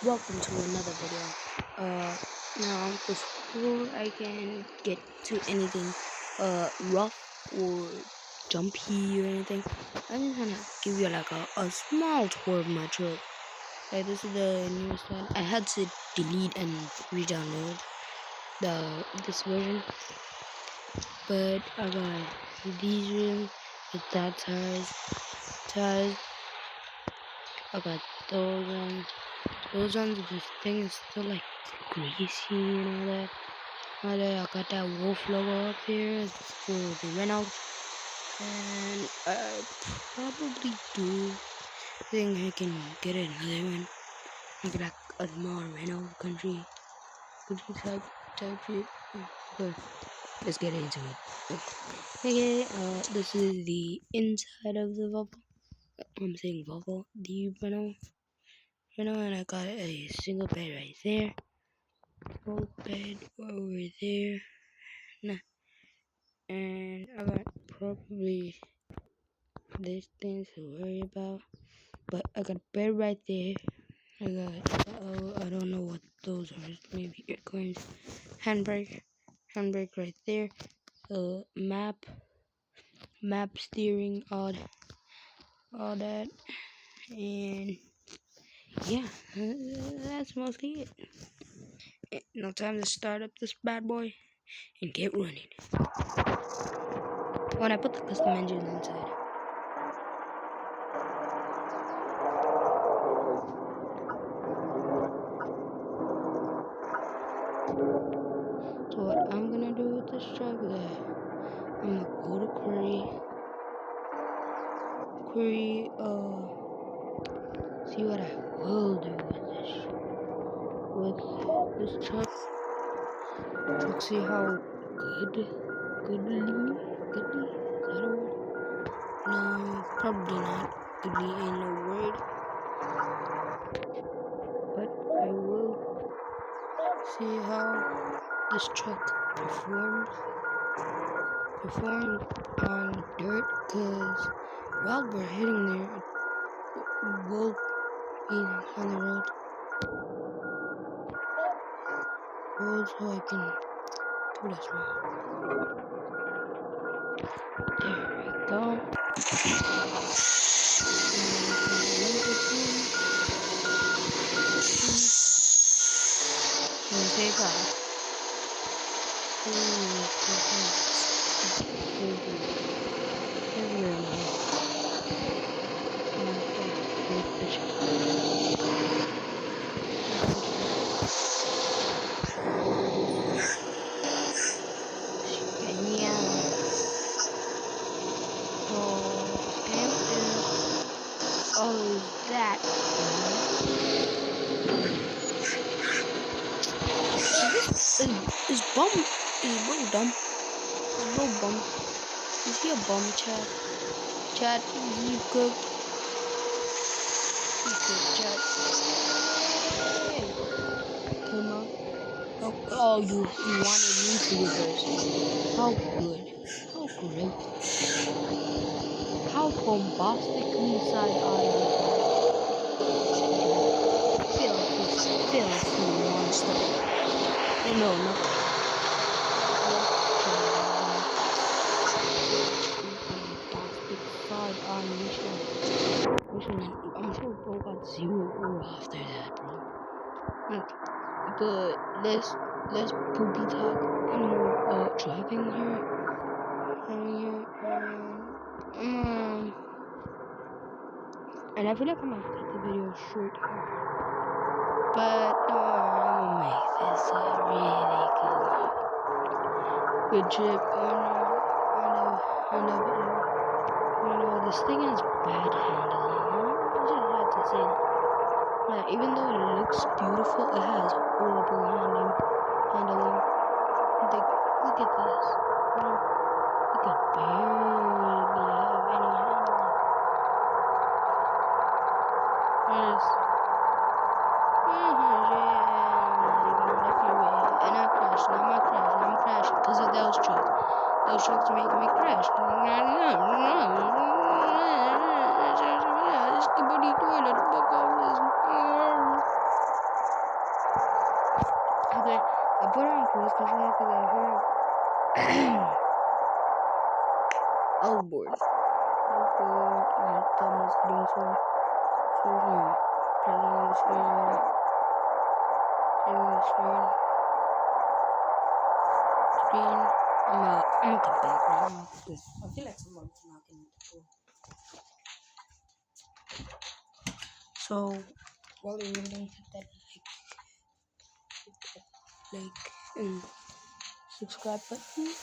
Welcome to another video. Now before I can get to anything rough or jumpy or anything, I'm just gonna give you like a small tour of my truck. Like this is the newest one. I had to delete and re-download this version, but I got these rims with that tires. I got those ones. Those ones, the thing is still like greasy and all that. I got that wolf logo up here for the Renault. And I probably do think I can get another one. Like a small Renault country type shit. But let's get into it. Okay, this is the inside of the Volvo. I'm saying Volvo, the Renault, and I got a single bed right there. Whole bed over there. Nah. And I got probably these things to worry about. But I got a bed right there. I got I don't know what those are. Maybe air coins. Handbrake right there. Map steering, all that. And yeah, that's mostly it. Now time to start up this bad boy and get running. When I put the custom engine inside. So what I'm gonna do with this truck is I'm gonna go to query, see what I will do with this truck. See how goodly, is that a word? No, probably not. Goodly ain't no word. But I will see how this truck performs on dirt, cause while we're hitting there, we'll be on the road so I can do this one. There we go. And take off. Oh, is that? Is Bro dumb? Is Bro bum? Is he a bum, Chad? Chad, you cook? You cook, Chad. Hey, come on. Oh, you wanted me to reverse. How good. How great. How bombastically side-eyed. Filthy monster. No. Bombastic side-eye mission. I'm sure bro got 0 ore after that, bro. But let's poopy talk and more driving here. And I feel like I might cut the video short here. But don't worry, I'm gonna make this a really good trip. This thing has bad handling. I just had to say that. Like, even though it looks beautiful, it has horrible handling. Look at this. You could barely have any handling. And I'm crashing, because of those trucks. Those trucks are making me crash. This is the body toilet. Fuck all this. voice control because I heard I was bored. And the most green sword. So playing on the screen already. Playing on the screen. I'm gonna come back right now. I feel like someone's knocking at the door. So while you're waiting, hit that like and subscribe button.